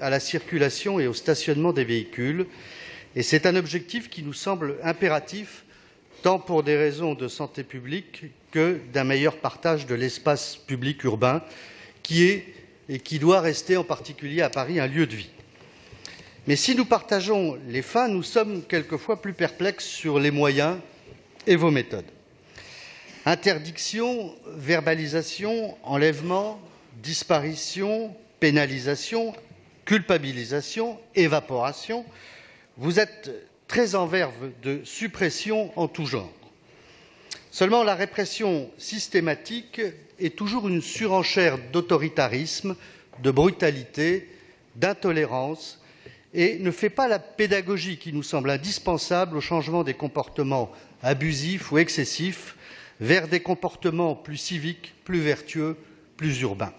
à la circulation et au stationnement des véhicules. Et c'est un objectif qui nous semble impératif, tant pour des raisons de santé publique que d'un meilleur partage de l'espace public urbain, qui est et qui doit rester, en particulier à Paris, un lieu de vie. Mais si nous partageons les fins, nous sommes quelquefois plus perplexes sur les moyens et vos méthodes. Interdiction, verbalisation, enlèvement, disparition, pénalisation, culpabilisation, évaporation, vous êtes très en verve de suppression en tout genre. Seulement, la répression systématique est toujours une surenchère d'autoritarisme, de brutalité, d'intolérance et ne fait pas la pédagogie qui nous semble indispensable au changement des comportements abusifs ou excessifs vers des comportements plus civiques, plus vertueux, plus urbains.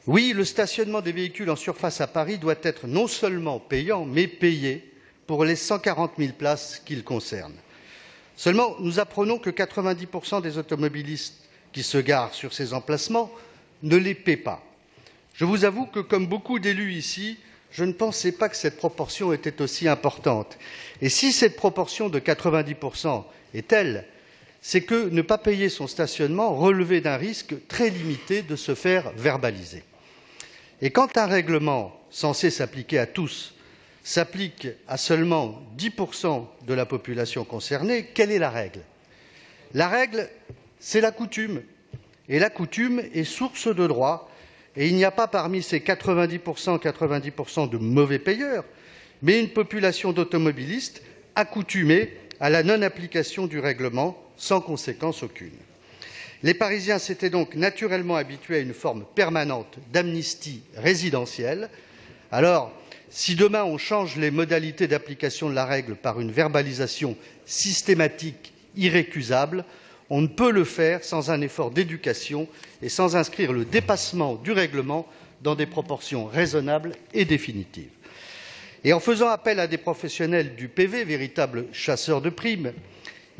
Oui, le stationnement des véhicules en surface à Paris doit être non seulement payant, mais payé pour les 140 000 places qu'il concerne. Seulement, nous apprenons que 90% des automobilistes qui se garent sur ces emplacements ne les paient pas. Je vous avoue que, comme beaucoup d'élus ici, je ne pensais pas que cette proportion était aussi importante. Et si cette proportion de 90% est telle, c'est que ne pas payer son stationnement relevait d'un risque très limité de se faire verbaliser. Et quand un règlement censé s'appliquer à tous s'applique à seulement 10% de la population concernée, quelle est la règle? La règle, c'est la coutume. Et la coutume est source de droit. Et il n'y a pas parmi ces 90% de mauvais payeurs, mais une population d'automobilistes accoutumés à la non-application du règlement sans conséquence aucune. Les Parisiens s'étaient donc naturellement habitués à une forme permanente d'amnistie résidentielle. Alors, si demain on change les modalités d'application de la règle par une verbalisation systématique irrécusable, on ne peut le faire sans un effort d'éducation et sans inscrire le dépassement du règlement dans des proportions raisonnables et définitives. Et en faisant appel à des professionnels du PV, véritables chasseurs de primes,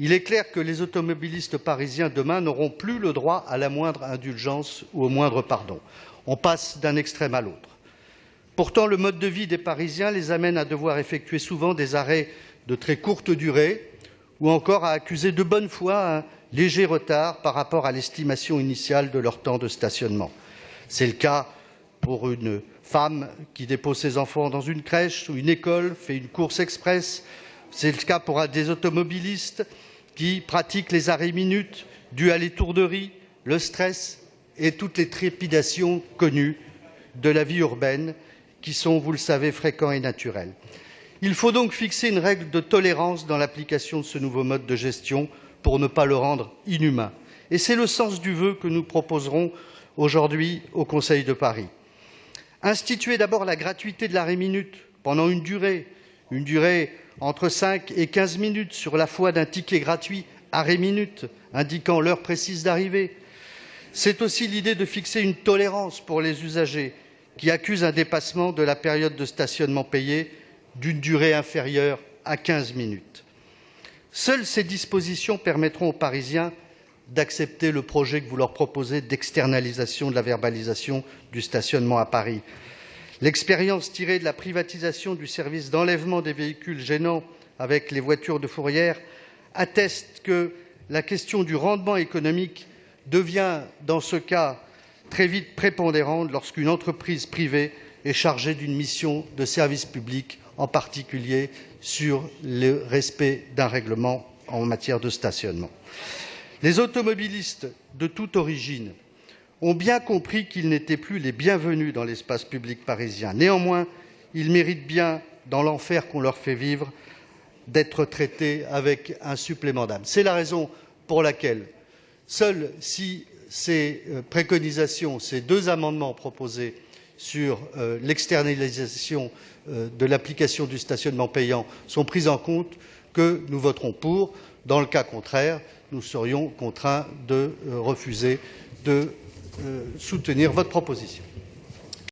il est clair que les automobilistes parisiens demain n'auront plus le droit à la moindre indulgence ou au moindre pardon. On passe d'un extrême à l'autre. Pourtant, le mode de vie des Parisiens les amène à devoir effectuer souvent des arrêts de très courte durée ou encore à accuser de bonne foi un léger retard par rapport à l'estimation initiale de leur temps de stationnement. C'est le cas pour une femme qui dépose ses enfants dans une crèche ou une école, fait une course express. C'est le cas pour des automobilistes qui pratiquent les arrêts minutes dus à l'étourderie, le stress et toutes les trépidations connues de la vie urbaine qui sont, vous le savez, fréquents et naturels. Il faut donc fixer une règle de tolérance dans l'application de ce nouveau mode de gestion pour ne pas le rendre inhumain. Et c'est le sens du vœu que nous proposerons aujourd'hui au Conseil de Paris. Instituer d'abord la gratuité de l'arrêt minute pendant une durée entre 5 et 15 minutes sur la foi d'un ticket gratuit arrêt minute indiquant l'heure précise d'arrivée. C'est aussi l'idée de fixer une tolérance pour les usagers qui accusent un dépassement de la période de stationnement payé d'une durée inférieure à 15 minutes. Seules ces dispositions permettront aux Parisiens d'accepter le projet que vous leur proposez d'externalisation de la verbalisation du stationnement à Paris. L'expérience tirée de la privatisation du service d'enlèvement des véhicules gênants avec les voitures de fourrière atteste que la question du rendement économique devient, dans ce cas, très vite prépondérante lorsqu'une entreprise privée est chargée d'une mission de service public, en particulier sur le respect d'un règlement en matière de stationnement. Les automobilistes de toute origine ont bien compris qu'ils n'étaient plus les bienvenus dans l'espace public parisien. Néanmoins, ils méritent bien, dans l'enfer qu'on leur fait vivre, d'être traités avec un supplément d'âme. C'est la raison pour laquelle, seuls si ces préconisations, ces deux amendements proposés sur l'externalisation de l'application du stationnement payant sont pris en compte, que nous voterons pour. Dans le cas contraire, nous serions contraints de refuser de soutenir votre proposition.